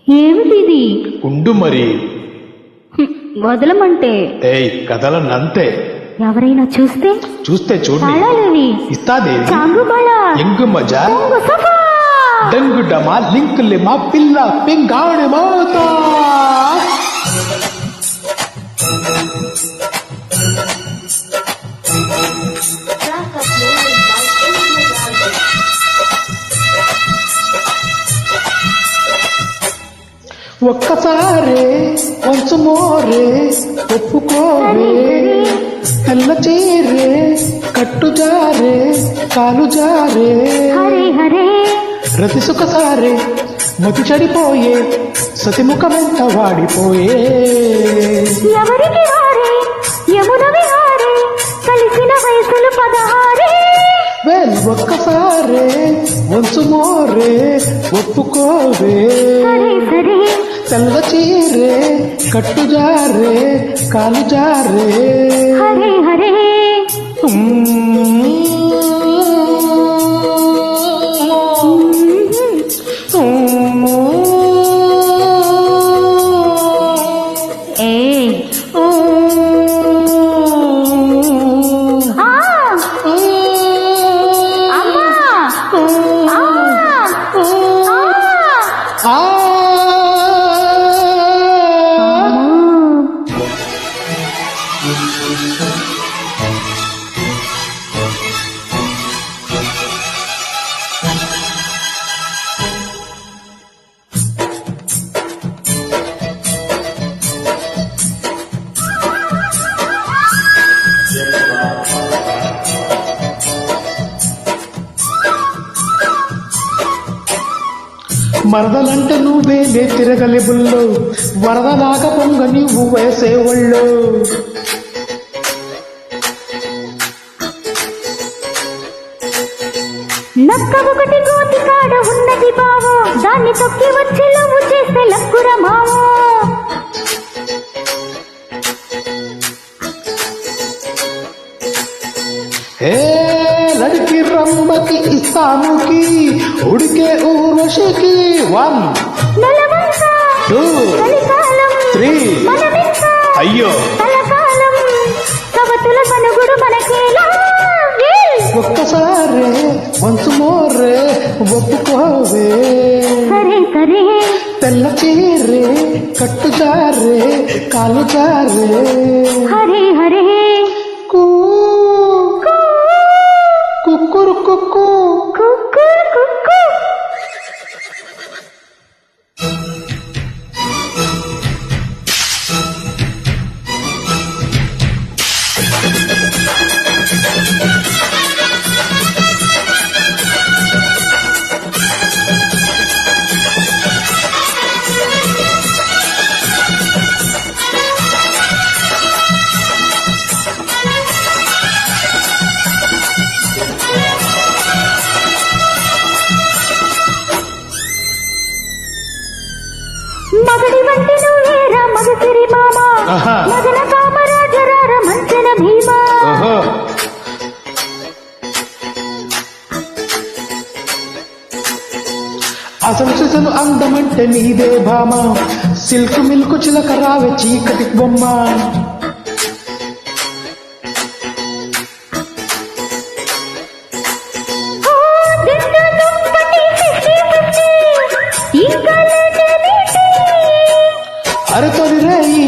ఏమిటిది? ఉండు మరి. వదలమంటే ఏయ్ కదలనంతే. ఎవరైనా చూస్తే? చూస్తే చూడు. తాళాలేవి? ఇస్తాదేవి. చాంగుబళ ఎంగు మజా పొంగు సఫా డంగు డమా లింకులే మా పిల్ల పింగాణి మోతా. ఒక్కసారే కొంచె మోరే ఒప్పుకోవే. తెల్ల చీరే కట్టు జారే కాలు జారే. హరే హరే రతి సుఖసారే మతి చెడిపోయే సతిముఖమెంత వాడిపోయే. ఎవరికి వారే యమున విహారే కలిసిన వయసులు 16. ఒక్కసారే వంచు మోరే ఒప్పుకోవే. సరే సరే తెల్ల చీరే కట్టు జారే కాలు జారే. హరే హరే మరదలంటే నువ్వే నే తిరగలిబుల్లో వరదలాగా పొంగ నువ్వు వేసేవాళ్ళు. నక్క ఒకటి గోతి కాడ ఉన్నది బావో దాన్ని తొక్కి వచ్చి లవ్వు చేస్తే లక్కుర మావో. ఏ లడికి రమ్మకి ఇస్తాముకి ఉడికే ఊర్వశికి 1 2 3. అయ్యో కలకాలం కవతుల పనుగుడు మనకేలా. ఒక్కసారే వంచు మోరే ఒప్పుకోవే. సరే సరే తెల్ల చీరే కట్టు జారే కాలు జారే. హరే హరే కుక్కురు కుక్కు కుక్కు కుక్కు. మగడి వంటి నువ్వేరా మగసిరి మామ మగన కామరాజరార మంచన భీమా. అసలు సిసలు అందమంటే నీదే భామ సిల్క్ మిల్క్ చిలక రావే చీకటి బొమ్మ. అరతొలి రేయి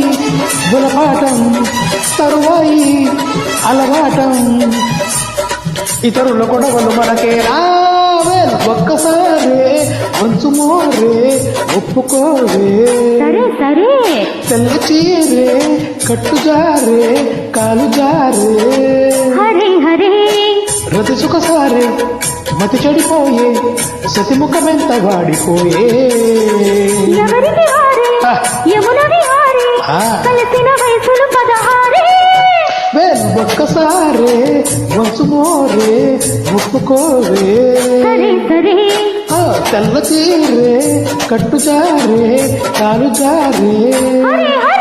గులపాటం తరువాయి అలవాటం ఇతరుల గొడవలు మనకే రావే. ఒక్కసారే వంచు మోరే ఒప్పుకోవే. సరే సరే తెల్ల చీరే కట్టు జారే కాలు జారే. హరే హరే రతి సుఖసారే మతి చెడిపోయే సతిముఖమెంత వాడిపోయే. ఎవరికి వారే యమున విహారే కలిసిన వయసులు 16. ఒక్కసారే వంచు మోరే ఒప్పుకోవే. సరే సరే తెల్ల చీరే కట్టు జారే కాలు జారే. హరే హరే